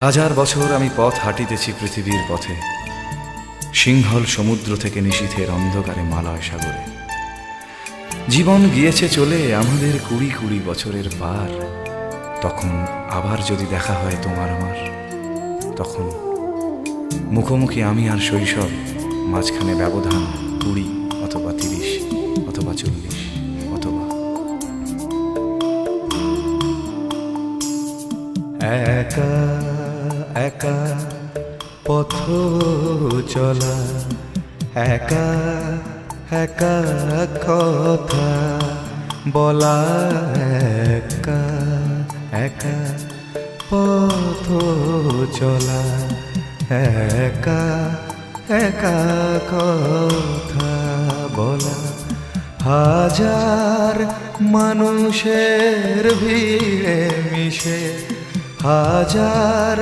হাজার বছর আমি পথ হাঁটিতেছি পৃথিবীর পথে, সিংহল সমুদ্র থেকে নিশীথের অন্ধকারে মালয় সাগরে। জীবন গিয়েছে চলে আমাদের 20 বছরের পার। তখন আবার যদি দেখা হয় তোমার আমার, তখন মুখোমুখি আমি আর শৈশব, মাঝখানে ব্যবধান 20 অথবা 30 অথবা 40 অথবা একা একা পথ চলা, একা একা কথা বলা, একা একা পথ চলা, একা একা কথা বলা। হাজার মানুষের ভিড়ে মিশে, হাজার